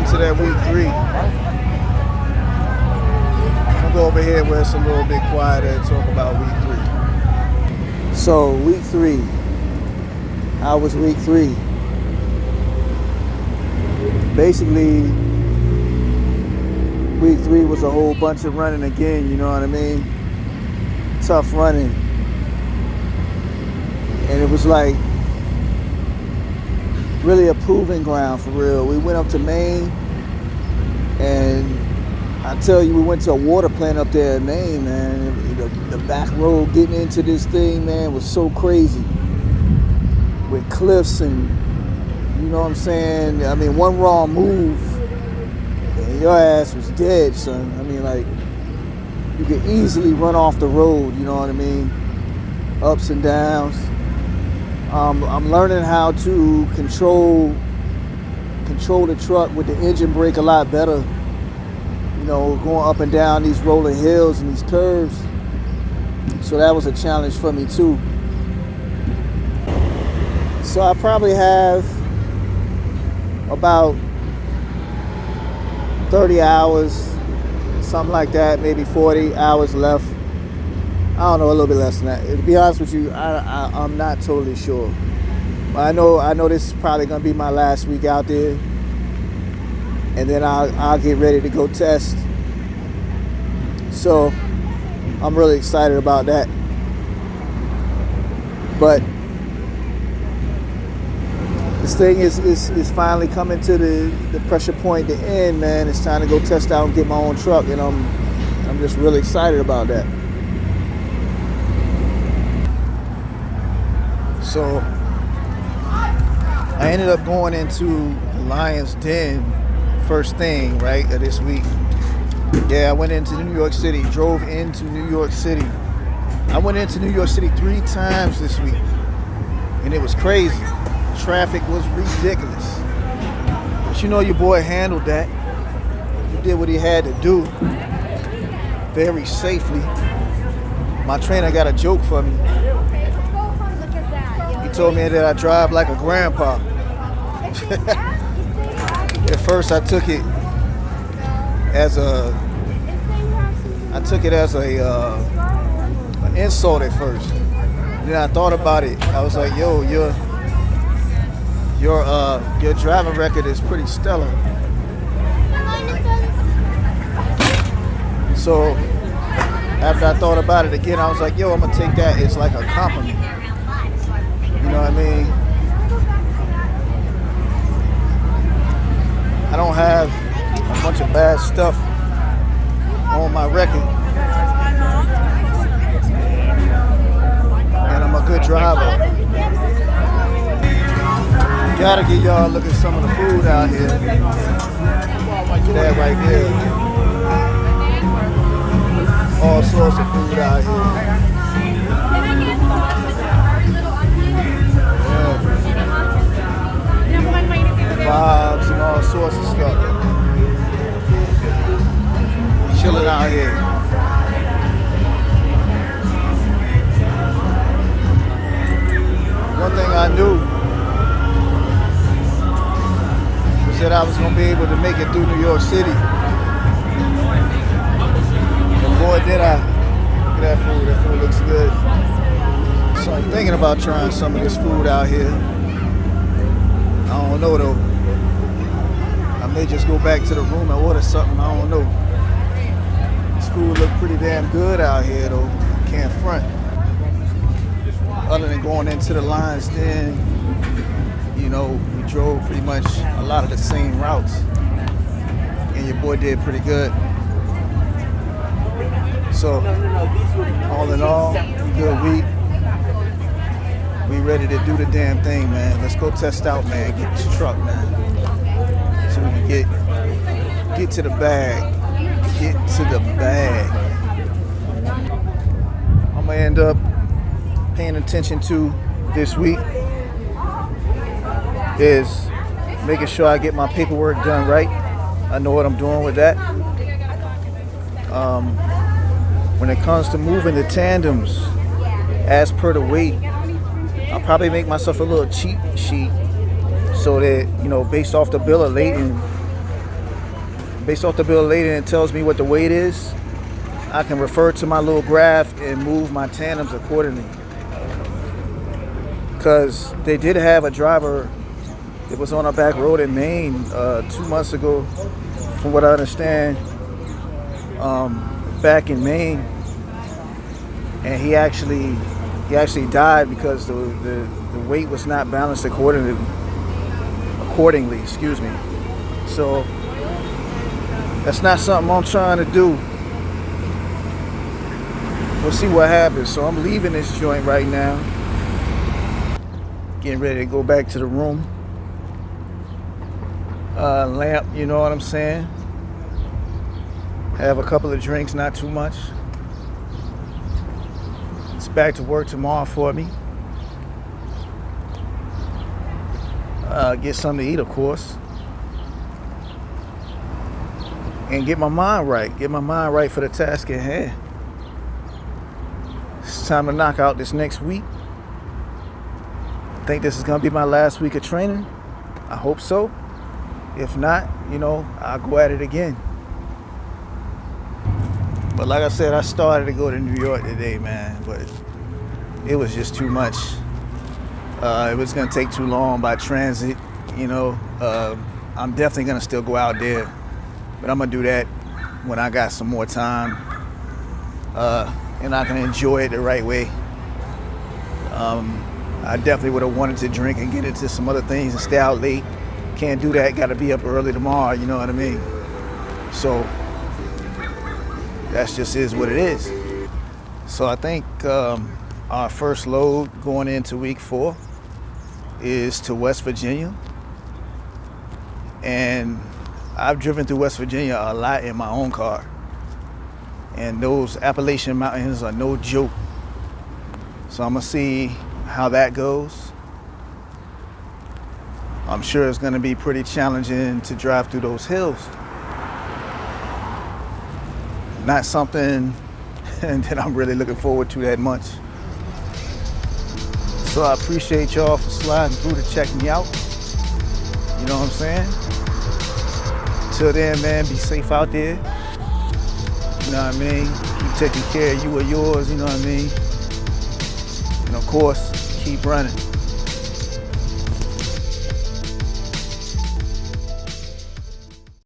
into that week 3. I'll go over here where it's a little bit quieter and talk about week 3. So week 3. How was week 3? Basically, week 3 was a whole bunch of running again, you know what I mean? Tough running. And it was like really a proving ground for real. We went up to Maine, and I tell you, we went to a water plant up there in Maine, man. The back road getting into this thing, man, was so crazy. With cliffs and, you know what I'm saying? I mean, one wrong move, and your ass was dead, son. I mean, like, you could easily run off the road, you know what I mean? Ups and downs. I'm learning how to control the truck with the engine brake a lot better. You know, going up and down these rolling hills and these curves. So that was a challenge for me too. So I probably have about 30 hours, something like that, maybe 40 hours left. I don't know, a little bit less than that. To be honest with you, I'm not totally sure. But I know this is probably gonna be my last week out there, and then I'll get ready to go test. So I'm really excited about that. But this thing is finally coming to the pressure point, the end, man. It's time to go test out and get my own truck, and I'm just really excited about that. So I ended up going into the Lion's Den first thing, right, of this week. Yeah, I went into New York City, drove into New York City. I went into New York City 3 times this week, and it was crazy. Traffic was ridiculous. But you know, your boy handled that. He did what he had to do very safely. My trainer got a joke for me. He told me that I drive like a grandpa. At first I took it as an insult at first. Then I thought about it. I was like, yo, your driving record is pretty stellar. So after I thought about it again, I was like, yo, I'm gonna take that as like a compliment. You know what I mean? I don't have a bunch of bad stuff on my record. And I'm a good driver. Gotta get y'all a look at some of the food out here. That right there. All sorts of food out here. Vibes and all sorts of stuff. Chilling out here. One thing I knew was that I was going to be able to make it through New York City. And boy, did I. Look at that food. That food looks good. So I'm thinking about trying some of this food out here. I don't know though. I may just go back to the room and order something. I don't know. This food look pretty damn good out here though. Can't front. Other than going into the Lion's Den, you know, we drove pretty much a lot of the same routes. And your boy did pretty good. So, all in all, good week. We ready to do the damn thing, man. Let's go test out, man. Get this truck, man. So we can get to the bag. Get to the bag. I'm gonna end up paying attention to this week is making sure I get my paperwork done right. I know what I'm doing with that. When it comes to moving the tandems as per the weight, I'll probably make myself a little cheat sheet so that, you know, based off the bill of lading, based off the bill of lading, it tells me what the weight is. I can refer to my little graph and move my tandems accordingly. Because they did have a driver that was on a back road in Maine 2 months ago, from what I understand, back in Maine, and he actually died because the weight was not balanced accordingly. Excuse me. So that's not something I'm trying to do. We'll see what happens. So I'm leaving this joint right now. Getting ready to go back to the room. Lamp, you know what I'm saying? Have a couple of drinks, not too much. It's back to work tomorrow for me. Get something to eat, of course. And get my mind right. Get my mind right for the task at hand. It's time to knock out this next week. I think this is going to be my last week of training. I hope so. If not, you know, I'll go at it again. But like I said, I started to go to New York today, man, but it was just too much. It was going to take too long by transit, you know. I'm definitely going to still go out there, but I'm going to do that when I got some more time, and I can enjoy it the right way. I definitely would have wanted to drink and get into some other things and stay out late. Can't do that, got to be up early tomorrow, you know what I mean? So that's just is what it is. So I think our first load going into week 4 is to West Virginia. And I've driven through West Virginia a lot in my own car. And those Appalachian Mountains are no joke. So I'm gonna see how that goes. I'm sure it's gonna be pretty challenging to drive through those hills. Not something that I'm really looking forward to that much. So I appreciate y'all for sliding through to check me out. You know what I'm saying? Till then, man, be safe out there. You know what I mean? Keep taking care of you or yours, you know what I mean? And of course, keep running.